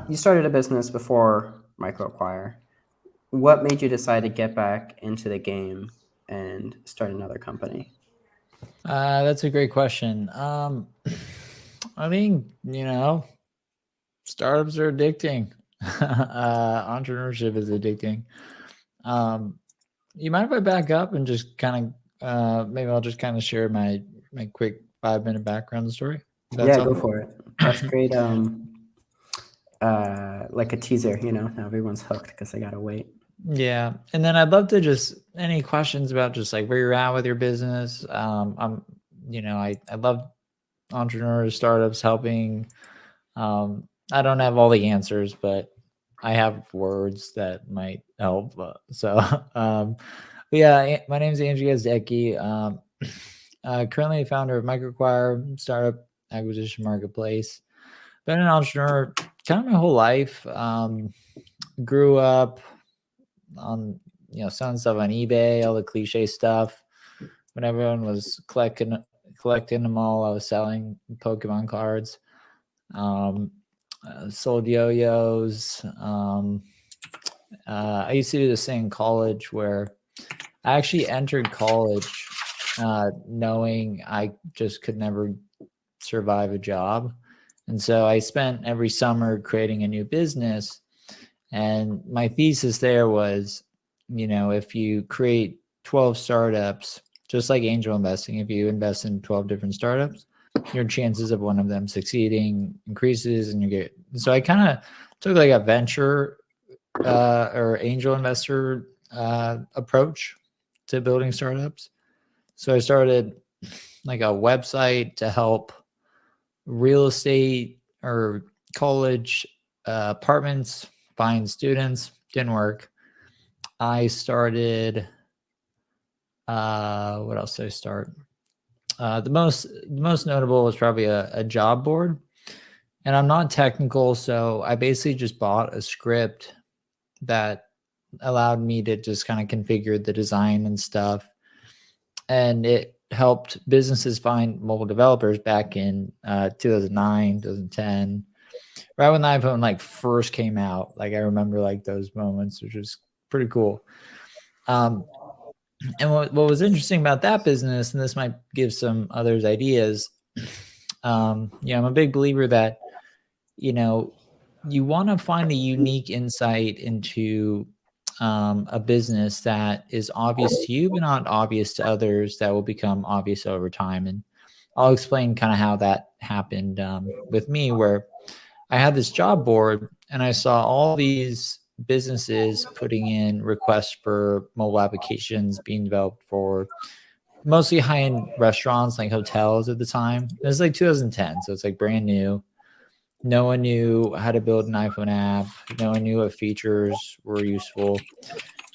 you started a business before MicroAcquire. What made you decide to get back into the game and start another company? That's a great question. I mean, startups are addicting. Entrepreneurship is addicting. You mind if I back up and just kind of maybe I'll just kind of share my quick 5-minute background story. That's Yeah, all. go for it. That's great. Like a teaser, now everyone's hooked because they gotta wait. Yeah, and then I'd love to just any questions about just like where you're at with your business. I love entrepreneurs, startups, helping. I don't have all the answers, but I have words that might help. My name is Andrew Gazdecki. Currently a founder of MicroAcquire, startup acquisition marketplace. Been an entrepreneur kind of my whole life. Grew up on selling stuff on eBay, all the cliche stuff. When everyone was collecting them all, I was selling Pokemon cards. Sold yo-yos. I used to do this thing in college where I actually entered college knowing I just could never survive a job. And so I spent every summer creating a new business. And my thesis there was, if you create 12 startups, just like angel investing, if you invest in 12 different startups, your chances of one of them succeeding increases, and you get. So I kind of took like a venture or angel investor approach to building startups. So I started like a website to help real estate or college apartments find students. Didn't work. I started. What else did I start? The most notable was probably a job board, and I'm not technical, so I basically just bought a script that allowed me to just kind of configure the design and stuff, and it helped businesses find mobile developers back in 2009, 2010, right when the iPhone like first came out. Like I remember like those moments, which was pretty cool. And what was interesting about that business, and this might give some others ideas, I'm a big believer that, you want to find a unique insight into a business that is obvious to you, but not obvious to others, that will become obvious over time. And I'll explain kind of how that happened with me, where I had this job board and I saw all these businesses putting in requests for mobile applications being developed for mostly high-end restaurants, like hotels at the time. It was like 2010, so it's like brand new. No one knew how to build an iPhone app. No one knew what features were useful.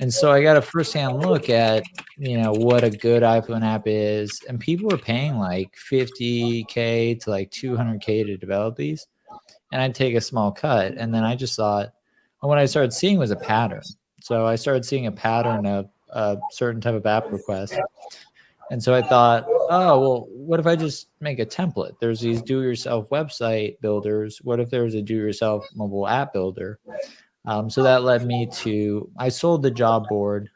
And so I got a firsthand look at, what a good iPhone app is. And people were paying like 50K to like 200K to develop these. And I'd take a small cut. And then I just thought, and what I started seeing was a pattern. So I started seeing a pattern of a certain type of app request. And so I thought, oh, well, what if I just make a template? There's these do-it-yourself website builders. What if there was a do-it-yourself mobile app builder? So that led me to, I sold the job board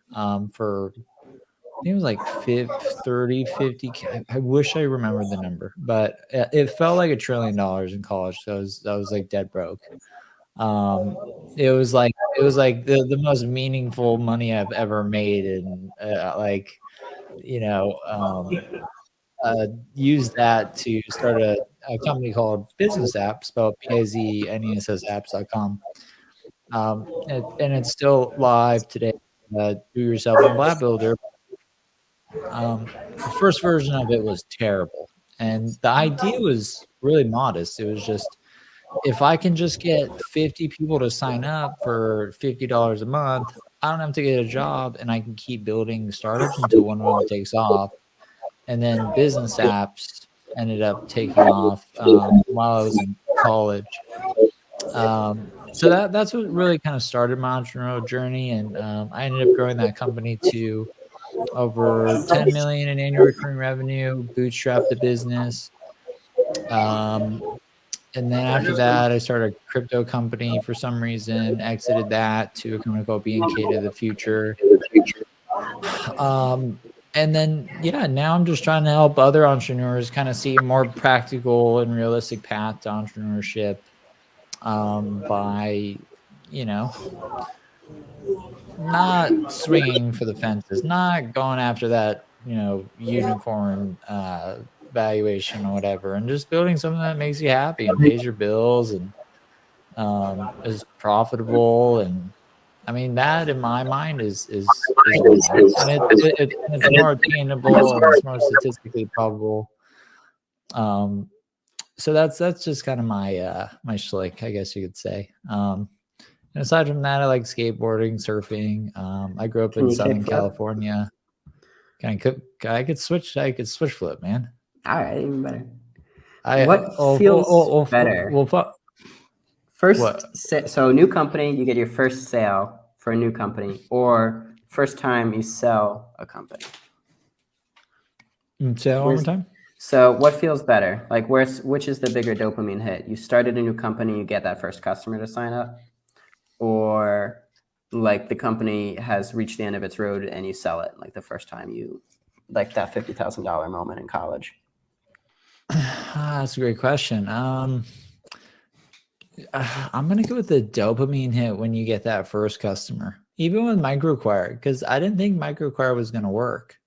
for, I think it was like 30, 50K. I wish I remembered the number, but it felt like $1 trillion in college. So I was like dead broke. It was like the most meaningful money I've ever made. And you know, um, used that to start a company called Business Apps, spelled BIZNESS apps.com. And it's still live today. Do yourself mobile app builder. The first version of it was terrible, and the idea was really modest. It was just, if I can just get 50 people to sign up for $50 a month, I don't have to get a job, and I can keep building startups until one of them takes off. And then business apps ended up taking off while I was in college. So that's what really kind of started my entrepreneurial journey, and I ended up growing that company to over 10 million in annual recurring revenue, bootstrapped the business. Um, And then after that, I started a crypto company for some reason, exited that to a company called B&K to the Future. And then, yeah, now I'm just trying to help other entrepreneurs kind of see a more practical and realistic path to entrepreneurship by, you know, not swinging for the fences, not going after that, unicorn valuation or whatever, and just building something that makes you happy and pays your bills and is profitable. And I mean, that in my mind is winning, and it's more attainable and it's more statistically probable. Um, so that's just kind of my schlick, I guess you could say. And aside from that, I like skateboarding, surfing. I grew up in Southern California. I could switch flip, man. All right, even better. What feels better? What? So new company, you get your first sale for a new company, or first time you sell a company. Say that one more time. So what feels better? Like which is the bigger dopamine hit? You started a new company, you get that first customer to sign up, or like the company has reached the end of its road and you sell it, like the first time you, like that $50,000 moment in college? That's a great question. I'm gonna go with the dopamine hit when you get that first customer, even with MicroAcquire, because I didn't think MicroAcquire was gonna work.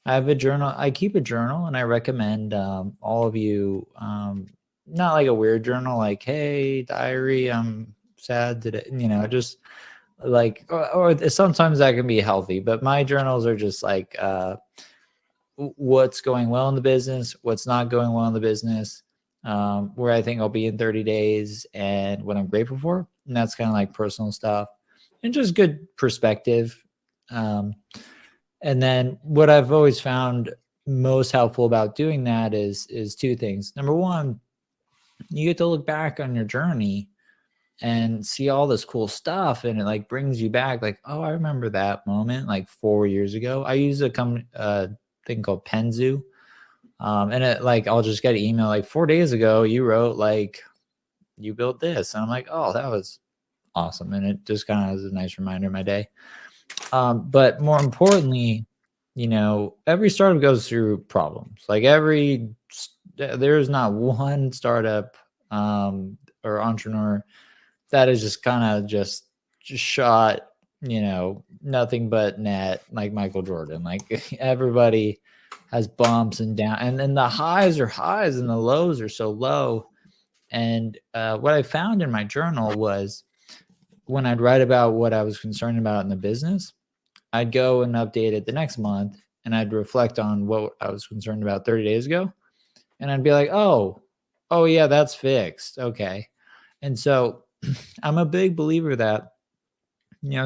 I have a journal. I keep a journal, and I recommend all of you, not like a weird journal, like, hey, diary, I'm sad today, just like, or sometimes that can be healthy, but my journals are just like what's going well in the business, what's not going well in the business, where I think I'll be in 30 days, and what I'm grateful for. And that's kind of like personal stuff and just good perspective. And then what I've always found most helpful about doing that is two things. Number one, you get to look back on your journey and see all this cool stuff, and it like brings you back, like, oh, I remember that moment like 4 years ago. I use a thing called Penzu, and it like I'll just get an email like 4 days ago you wrote like you built this, and I'm like, oh, that was awesome, and it just kind of is a nice reminder of my day. But more importantly, every startup goes through problems. Like there's not one startup or entrepreneur that is just kind of just shot, nothing but net like Michael Jordan. Like everybody has bumps and down, and then the highs are highs and the lows are so low. And what I found in my journal was when I'd write about what I was concerned about in the business, I'd go and update it the next month, and I'd reflect on what I was concerned about 30 days ago. And I'd be like, oh yeah, that's fixed. Okay. And so I'm a big believer that,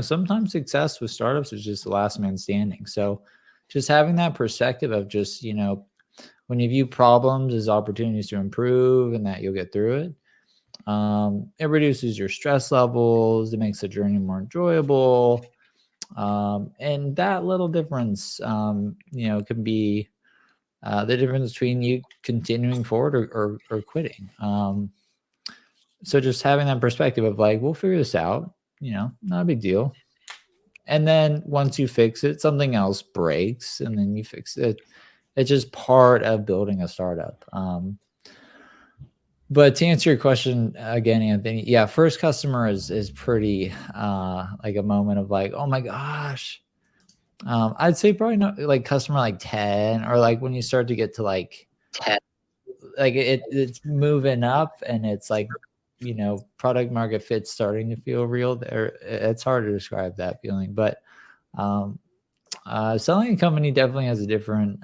sometimes success with startups is just the last man standing. So just having that perspective of just, when you view problems as opportunities to improve and that you'll get through it, it reduces your stress levels. It makes the journey more enjoyable. And that little difference, can be the difference between you continuing forward or quitting. So just having that perspective of like, we'll figure this out, not a big deal. And then once you fix it, something else breaks, and then you fix it. It's just part of building a startup. But to answer your question again, Anthony, yeah, first customer is pretty like a moment of like, oh my gosh. I'd say probably not like customer like 10, or like when you start to get to like 10, like it's moving up, and it's like, product market fit starting to feel real there. It's hard to describe that feeling, but selling a company definitely has a different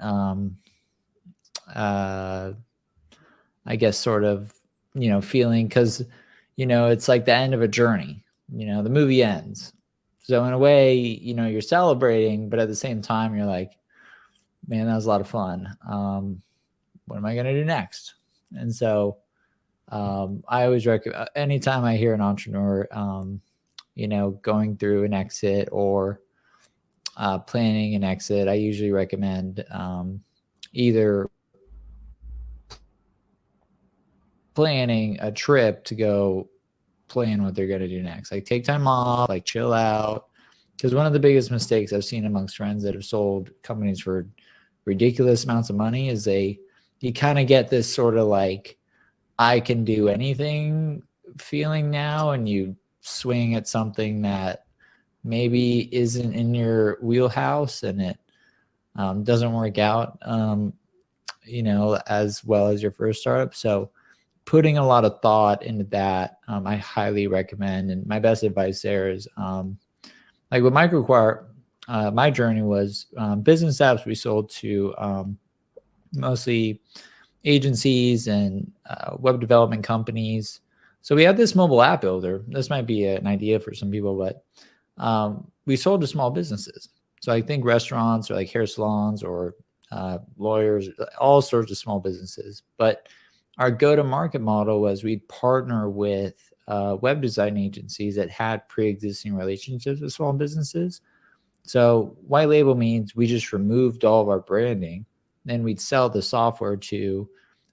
I guess sort of, feeling, because, it's like the end of a journey, the movie ends. So in a way, you're celebrating, but at the same time, you're like, man, that was a lot of fun. What am I going to do next? And so I always recommend, anytime I hear an entrepreneur, going through an exit or planning an exit, I usually recommend either planning a trip to go plan what they're going to do next. Like take time off, like chill out. Because one of the biggest mistakes I've seen amongst friends that have sold companies for ridiculous amounts of money is you kind of get this sort of like, I can do anything feeling now, and you swing at something that maybe isn't in your wheelhouse, and it doesn't work out, as well as your first startup. So putting a lot of thought into that, I highly recommend. And my best advice there is, like with MicroAcquire, my journey was business apps we sold to mostly agencies and web development companies. So we had this mobile app builder. This might be an idea for some people, but we sold to small businesses. So I think restaurants or like hair salons or lawyers, all sorts of small businesses. But our go-to-market model was we'd partner with web design agencies that had pre-existing relationships with small businesses. So white label means we just removed all of our branding, then we'd sell the software to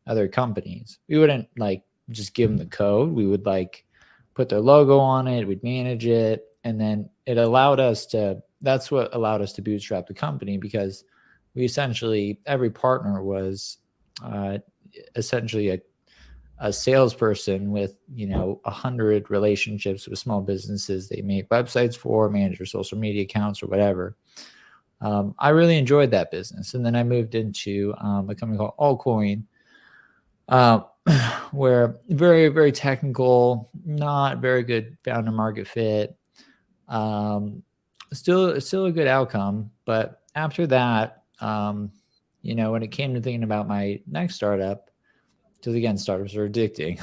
other companies. We wouldn't like just give them the code. We would like put their logo on it, we'd manage it, and then it allowed us to, that's what allowed us to bootstrap the company, because we essentially, every partner was essentially a salesperson with 100 relationships with small businesses they make websites for, manage their social media accounts or whatever. I really enjoyed that business, and then I moved into a company called Allcoin, where very, very technical, not very good founder market fit. Still a good outcome, but after that, when it came to thinking about my next startup, because again, startups are addicting.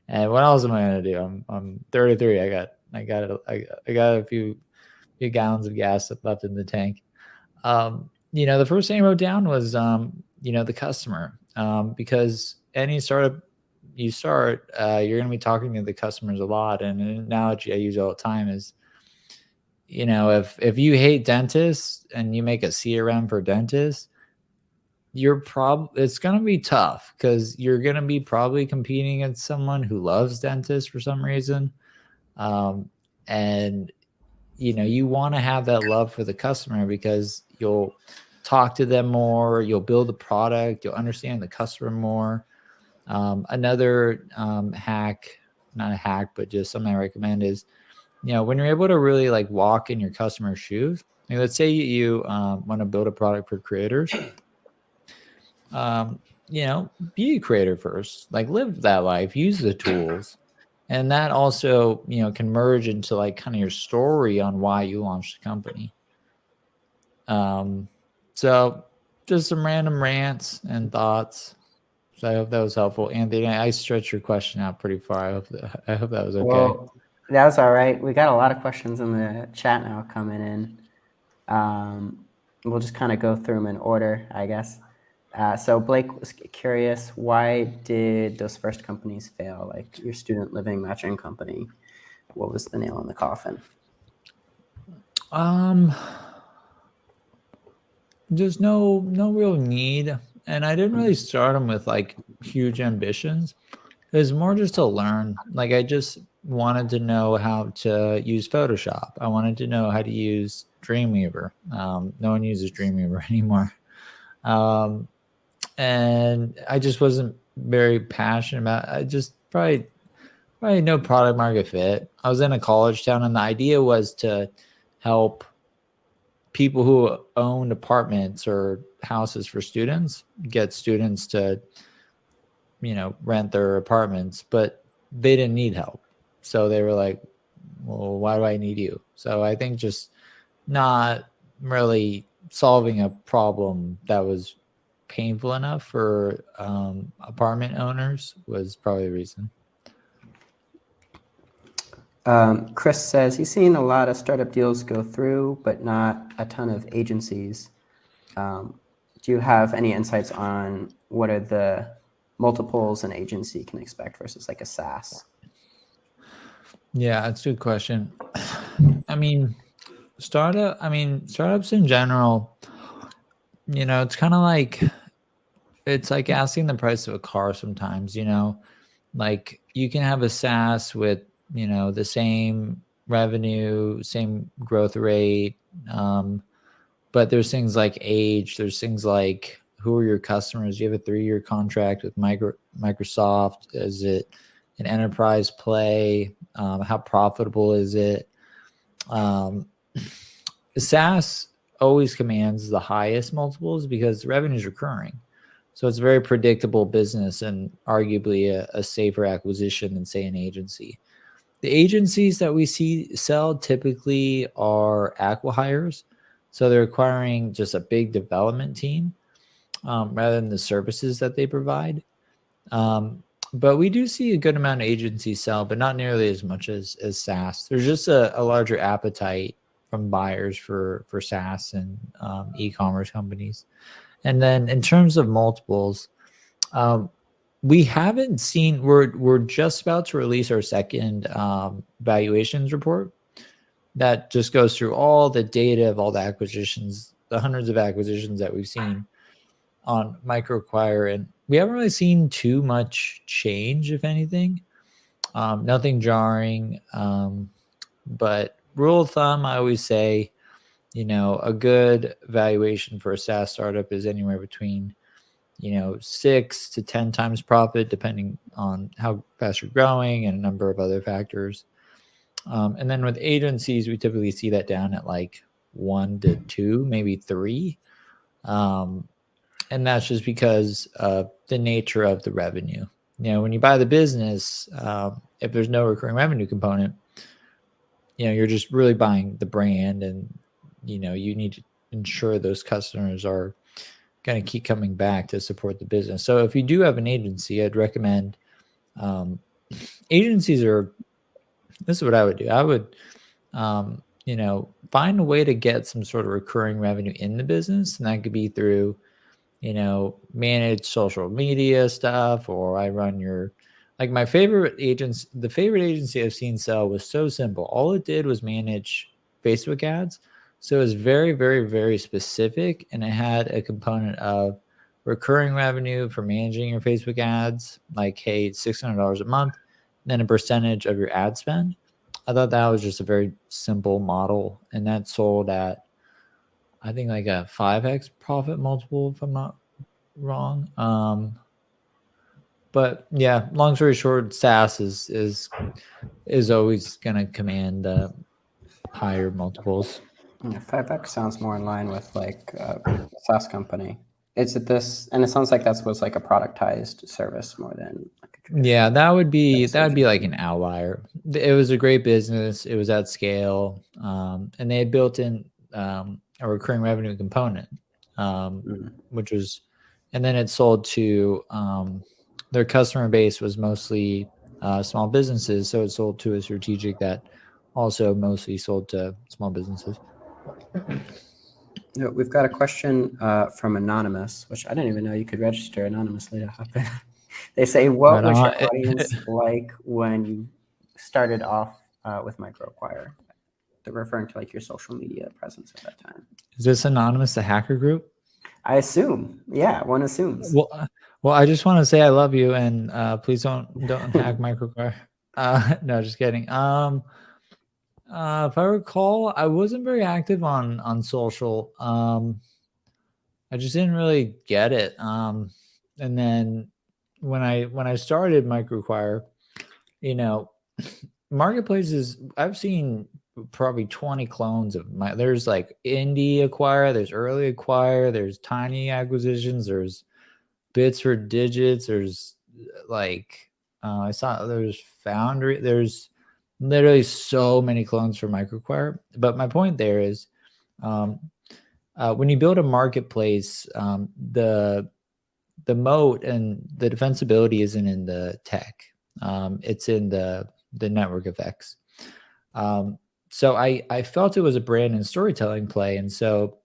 And what else am I going to do? I'm 33. I got a few gallons of gas left in the tank. The first thing I wrote down was, the customer, because any startup you start, you're going to be talking to the customers a lot. And an analogy I use all the time is, if you hate dentists and you make a CRM for dentists, it's going to be tough, because you're going to be probably competing against someone who loves dentists for some reason. And you want to have that love for the customer, because you'll talk to them more, you'll build the product, you'll understand the customer more. Another hack, not a hack, but just something I recommend is, when you're able to really like walk in your customer's shoes, like let's say you want to build a product for creators, be a creator first, like live that life, use the tools. And that also, can merge into like kind of your story on why you launched the company. So just some random rants and thoughts. So I hope that was helpful. Anthony, I stretched your question out pretty far. I hope that was okay. Well, that was all right. We got a lot of questions in the chat now coming in. We'll just kind of go through them in order, I guess. So Blake was curious, why did those first companies fail? Like your student living matching company, what was the nail in the coffin? There's no real need, and I didn't really start them with like huge ambitions. It was more just to learn. Like I just wanted to know how to use Photoshop. I wanted to know how to use Dreamweaver. No one uses Dreamweaver anymore. And I just wasn't very passionate about it. I just probably no product market fit. I was in a college town, and the idea was to help people who owned apartments or houses for students get students to, rent their apartments, but they didn't need help. So they were like, well, why do I need you? So I think just not really solving a problem that was painful enough for apartment owners was probably the reason. Chris says he's seen a lot of startup deals go through, but not a ton of agencies. Do you have any insights on what are the multiples an agency can expect versus like a SaaS? Yeah, that's a good question. Startups in general, it's kind of like it's like asking the price of a car sometimes, like you can have a SaaS with, the same revenue, same growth rate. But there's things like age, there's things like who are your customers? You have a 3-year contract with Microsoft. Is it an enterprise play? How profitable is it? SaaS always commands the highest multiples because the revenue is recurring. So it's a very predictable business and arguably a safer acquisition than, say, an agency. The agencies that we see sell typically are acqui-hires. So they're acquiring just a big development team rather than the services that they provide. But we do see a good amount of agencies sell, but not nearly as much as SaaS. There's just a larger appetite from buyers for SaaS and e-commerce companies. And then in terms of multiples, we haven't seen, we're just about to release our second valuations report that just goes through all the data of all the acquisitions, the hundreds of acquisitions that we've seen on MicroAcquire. And we haven't really seen too much change, if anything. Nothing jarring. But rule of thumb, I always say, a good valuation for a SaaS startup is anywhere between 6 to 10 times profit, depending on how fast you're growing and a number of other factors. And then with agencies, we typically see that down at like 1 to 2, maybe 3. And that's just because of the nature of the revenue. When you buy the business, if there's no recurring revenue component, you're just really buying the brand, and you need to ensure those customers are going to keep coming back to support the business. So if you do have an agency, I'd recommend agencies this is what I would do. I would, find a way to get some sort of recurring revenue in the business. And that could be through, manage social media stuff, or I run like my favorite agents. The favorite agency I've seen sell was so simple. All it did was manage Facebook ads. So it was very, very, very specific, and it had a component of recurring revenue for managing your Facebook ads, like, hey, $600 a month, and then a percentage of your ad spend. I thought that was just a very simple model, and that sold at, I think, like a 5x profit multiple, if I'm not wrong. But yeah, long story short, SaaS is always going to command higher multiples. Yeah, 5x sounds more in line with like a SaaS company. It's at this, and it sounds like that was like a productized service more than like a Yeah, that would be like an outlier. It was a great business. It was at scale, and they had built in a recurring revenue component, which was, and then it sold to their customer base was mostly small businesses, so it sold to a strategic that also mostly sold to small businesses. We've got a question from Anonymous, which I didn't even know you could register anonymously to hop in. They say, what was your audience like when you started off with MicroAcquire? They're referring to like your social media presence at that time. Is this Anonymous, the hacker group? I assume. Yeah, one assumes. Well, I just want to say I love you, and please don't hack MicroAcquire. No, just kidding. If I recall, I wasn't very active on social. I just didn't really get it. And then when I started MicroAcquire, marketplaces, I've seen probably 20 clones of there's like indie acquire, there's early acquire, there's tiny acquisitions, there's bits for digits, there's like I saw there's Foundry, there's literally so many clones for MicroAcquire. But my point there is when you build a marketplace, the moat and the defensibility isn't in the tech, it's in the network effects. So I felt it was a brand and storytelling play. And so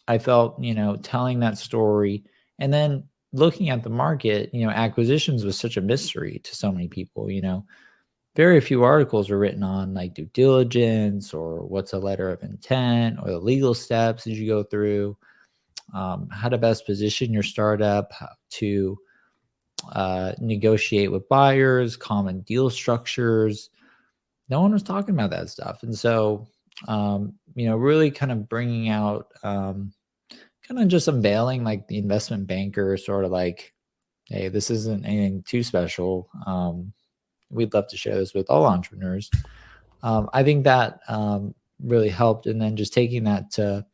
I felt, telling that story and then looking at the market, acquisitions was such a mystery to so many people, very few articles were written on like due diligence or what's a letter of intent or the legal steps as you go through. how to best position your startup, how to negotiate with buyers, common deal structures. No one was talking about that stuff. And so, really kind of bringing out, kind of just unveiling like the investment banker sort of like, hey, this isn't anything too special. We'd love to share this with all entrepreneurs. I think that really helped. And then just taking that to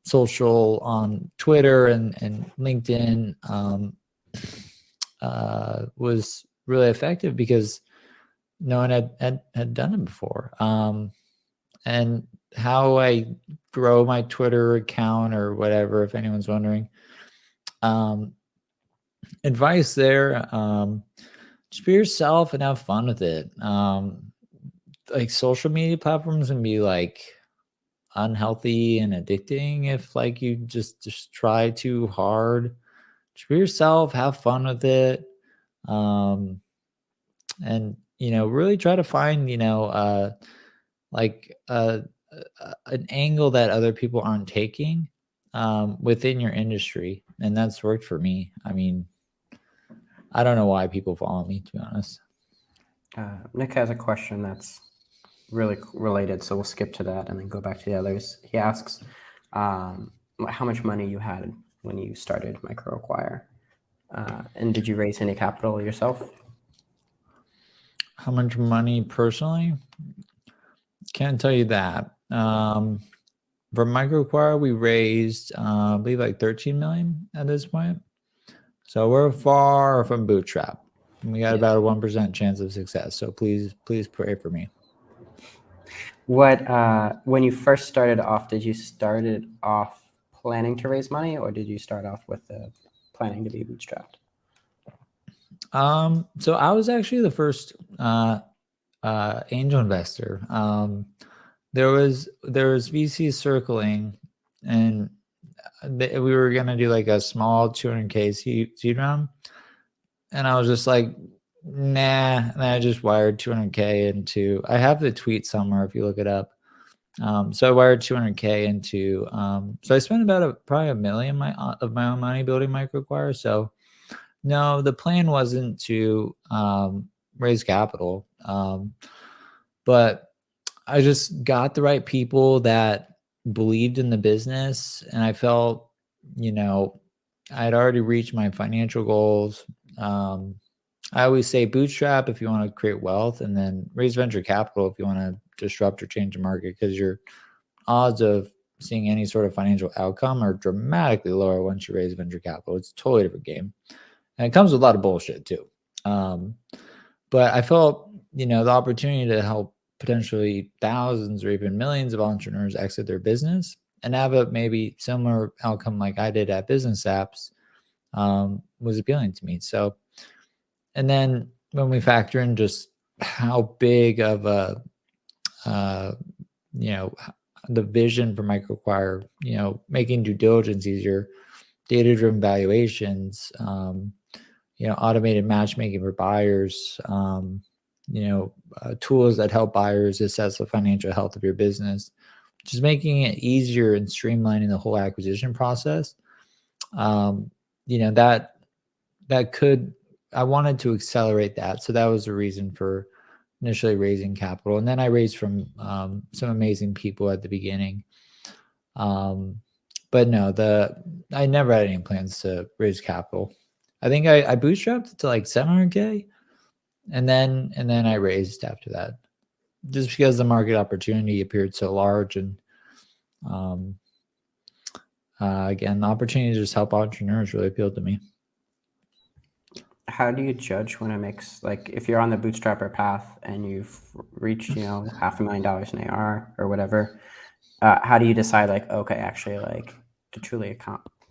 social on Twitter and LinkedIn was really effective because no one had done it before. And how I grow my Twitter account or whatever, if anyone's wondering, advice there, just be yourself and have fun with it. Like social media platforms can be like unhealthy and addicting if like you just try too hard. Just be yourself, have fun with it. And really try to find like an angle that other people aren't taking within your industry, and that's worked for me. I mean, I don't know why people follow me, to be honest. Nick has a question that's really related, so we'll skip to that and then go back to the others. He asks how much money you had when you started MicroAcquire, and did you raise any capital yourself? How much money personally? Can't tell you that. For MicroAcquire, we raised, I believe, like 13 million at this point. So we're far from bootstrap. We got about a 1% chance of success. So please pray for me. What when you first started off, did you started off planning to raise money, or did you start off with planning to be bootstrapped? So I was actually the first angel investor. There was VCs circling, and we were gonna do like a small 200K seed round, and I was just like, nah. And I just wired 200K into. I have the tweet somewhere if you look it up. So I wired 200K into. So I spent about probably $1 million of my own money building MicroAcquire. So no, the plan wasn't to raise capital, but I just got the right people that believed in the business, and I felt, I'd already reached my financial goals. I always say bootstrap if you want to create wealth, and then raise venture capital if you want to disrupt or change the market, because your odds of seeing any sort of financial outcome are dramatically lower once you raise venture capital. It's a totally different game. And it comes with a lot of bullshit too. But I felt, the opportunity to help potentially thousands or even millions of entrepreneurs exit their business and have a maybe similar outcome like I did at Business Apps was appealing to me. So, and then when we factor in just how big of a, the vision for MicroAcquire, making due diligence easier, data-driven valuations, automated matchmaking for buyers, tools that help buyers assess the financial health of your business, just making it easier and streamlining the whole acquisition process. I wanted to accelerate that. So that was the reason for initially raising capital. And then I raised from some amazing people at the beginning. But no, I never had any plans to raise capital. I think I bootstrapped it to like 700K, and then I raised after that, just because the market opportunity appeared so large, and again, the opportunity to just help entrepreneurs really appealed to me. How do you judge when it makes, like, if you're on the bootstrapper path and you've reached, $500,000 in AR or whatever, how do you decide, like, okay, actually, like, to truly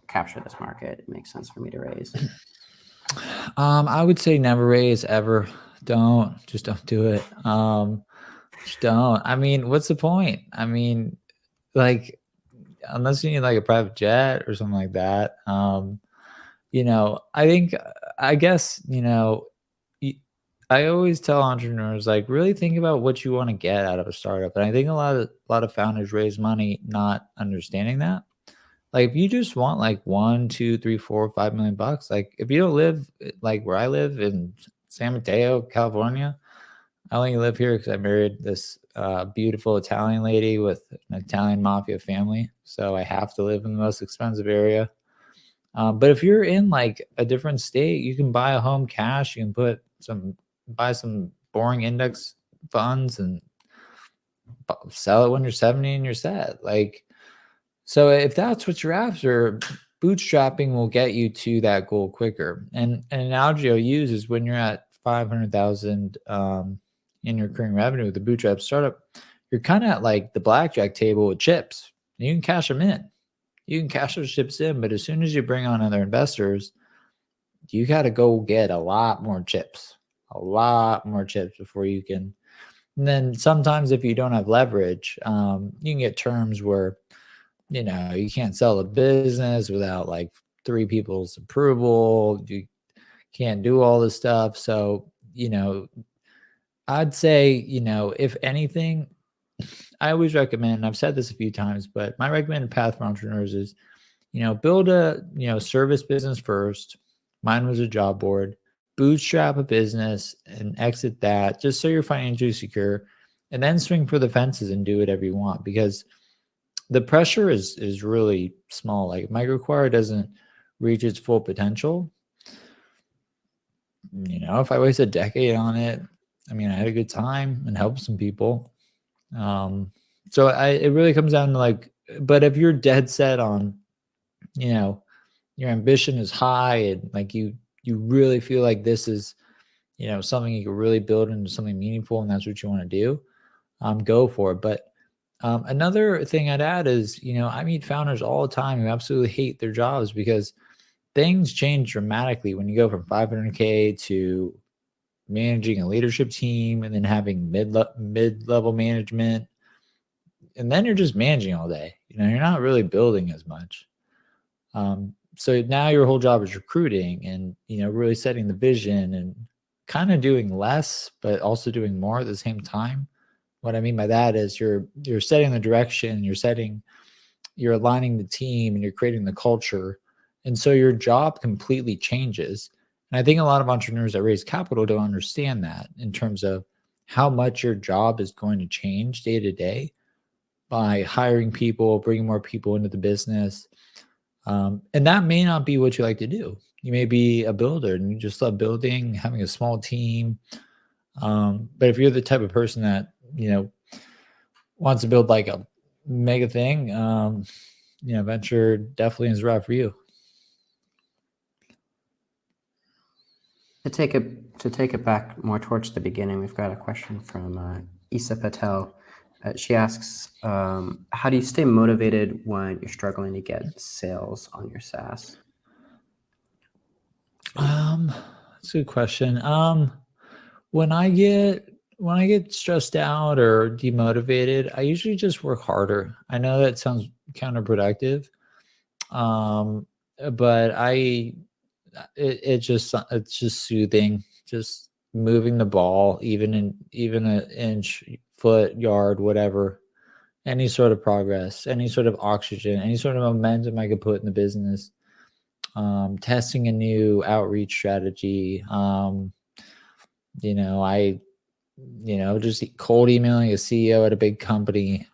capture this market, it makes sense for me to raise? I would say never raise ever. Just don't do it. Just don't. I mean, what's the point? I mean, like, unless you need like a private jet or something like that. I guess, I always tell entrepreneurs, like, really think about what you want to get out of a startup. And I think a lot of founders raise money not understanding that. Like if you just want like 1, 2, 3, 4, $5 million, like if you don't live like where I live in San Mateo, California, I only live here because I married this beautiful Italian lady with an Italian mafia family. So I have to live in the most expensive area. But if you're in like a different state, you can buy a home cash. You can buy some boring index funds and sell it when you're 70 and you're set. Like, so if that's what you're after, bootstrapping will get you to that goal quicker. And an analogy I'll use is when you're at 500,000 in recurring revenue with the bootstrap startup, you're kind of at like the blackjack table with chips. You can cash them in. You can cash those chips in, but as soon as you bring on other investors, you got to go get a lot more chips before you can. And then sometimes if you don't have leverage, you can get terms where, you know, you can't sell a business without like 3 people's approval. You can't do all this stuff. So, you know, I'd say, you know, if anything, I always recommend, I've said this a few times, but my recommended path for entrepreneurs is, you know, build a, you know, service business first. Mine was a job board. Bootstrap a business and exit that just so you're financially secure, and then swing for the fences and do whatever you want, because the pressure is really small. Like MicroAcquire doesn't reach its full potential. You know, if I waste a decade on it, I mean, I had a good time and helped some people. So it really comes down to like, but if you're dead set on, you know, your ambition is high and like you really feel like this is, you know, something you can really build into something meaningful and that's what you want to do, go for it. But another thing I'd add is, you know, I meet founders all the time who absolutely hate their jobs because things change dramatically when you go from 500K to managing a leadership team and then having mid-level management. And then you're just managing all day. You know, you're not really building as much. So now your whole job is recruiting and, you know, really setting the vision and kind of doing less, but also doing more at the same time. What I mean by that is you're setting the direction, you're aligning the team and you're creating the culture. And so your job completely changes. And I think a lot of entrepreneurs that raise capital don't understand that in terms of how much your job is going to change day to day by hiring people, bringing more people into the business. And that may not be what you like to do. You may be a builder and you just love building, having a small team. But if you're the type of person that, you know, wants to build like a mega thing, you know, venture definitely is right for you. To take it back more towards the beginning, we've got a question from Isa Patel. She asks, how do you stay motivated when you're struggling to get sales on your SaaS? That's a good question. When I get stressed out or demotivated, I usually just work harder. I know that sounds counterproductive. But it's just soothing, just moving the ball, even an inch, foot, yard, whatever, any sort of progress, any sort of oxygen, any sort of momentum I could put in the business. Testing a new outreach strategy. You know, just cold emailing a CEO at a big company.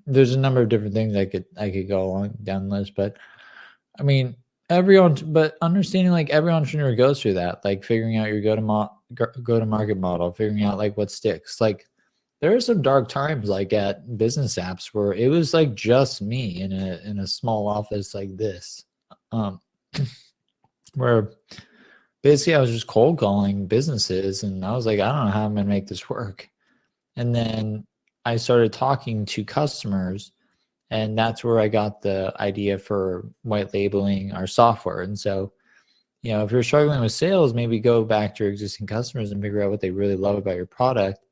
There's a number of different things I could go along down the list, but I mean, but understanding like every entrepreneur goes through that, like figuring out your go-to-market model, figuring out like what sticks. Like there are some dark times like at business apps where it was like just me in a small office like this, where basically I was just cold calling businesses and I was like, I don't know how I'm gonna make this work. And then I started talking to customers, and that's where I got the idea for white labeling our software. And so, you know, if you're struggling with sales, maybe go back to your existing customers and figure out what they really love about your product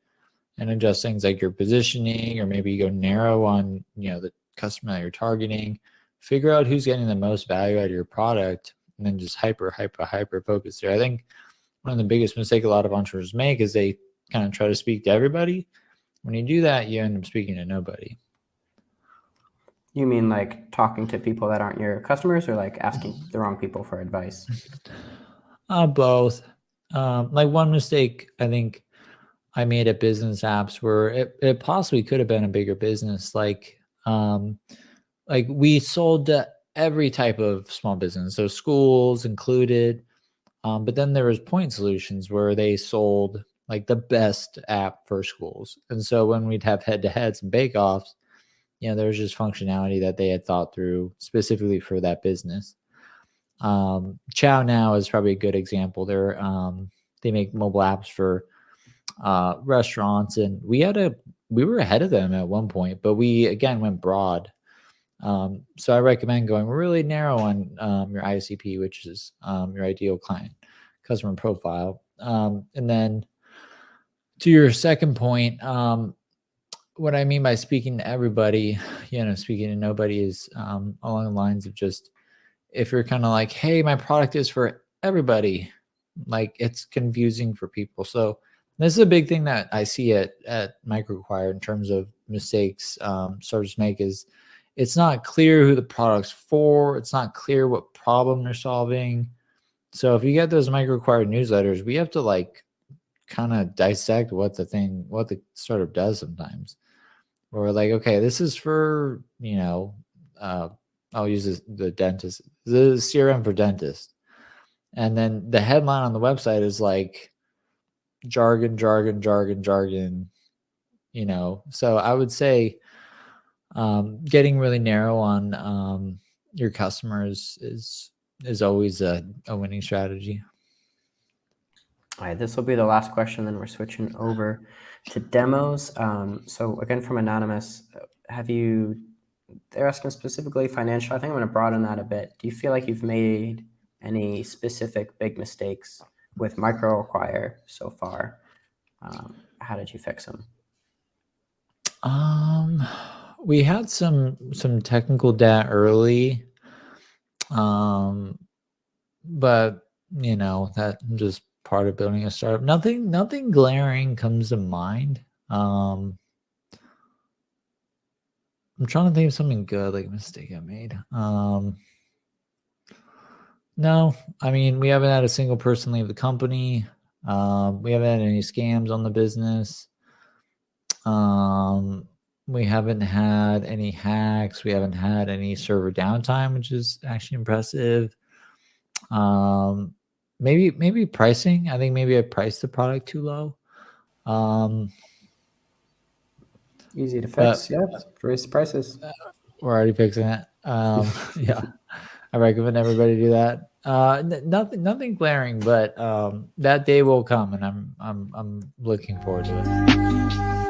and adjust things like your positioning, or maybe you go narrow on, you know, the customer that you're targeting, figure out who's getting the most value out of your product, and then just hyper focus there. I think one of the biggest mistakes a lot of entrepreneurs make is they kind of try to speak to everybody. When you do that, you end up speaking to nobody. You mean like talking to people that aren't your customers, or like asking the wrong people for advice? Both. Like one mistake I think I made at business apps where it possibly could have been a bigger business. Like we sold to every type of small business, so schools included. But then there was point solutions where they sold like the best app for schools. And so when we'd have head-to-heads and bake-offs, there was just functionality that they had thought through specifically for that business. Chow Now is probably a good example. They make mobile apps for restaurants, and we were ahead of them at one point, but we again went broad. So I recommend going really narrow on your ICP, which is your ideal client customer profile. And then to your second point, what I mean by speaking to everybody, speaking to nobody is along the lines of just, if you're kind of like, hey, my product is for everybody, like it's confusing for people. So this is a big thing that I see at MicroAcquire in terms of mistakes startups make is it's not clear who the product's for. It's not clear what problem they're solving. So if you get those MicroAcquire newsletters, we have to like kind of dissect what the startup does sometimes. Or like, okay, this is for, I'll use the dentist, the CRM for dentists. And then the headline on the website is like jargon. So I would say getting really narrow on your customers is always a winning strategy. All right, this will be the last question, then we're switching over to demos. So again, from Anonymous, they're asking specifically financial. I think I'm going to broaden that a bit. Do you feel like you've made any specific big mistakes with MicroAcquire so far? How did you fix them? We had some technical debt early, but that just part of building a startup. Nothing glaring comes to mind. I'm trying to think of something good, like a mistake I made. No, I mean, we haven't had a single person leave the company. We haven't had any scams on the business. We haven't had any hacks. We haven't had any server downtime, which is actually impressive. Maybe pricing. I think maybe I priced the product too low. Easy to fix. Yeah, raise the prices. We're already fixing it. Yeah, I recommend everybody do that. Nothing glaring, but that day will come, and I'm looking forward to it.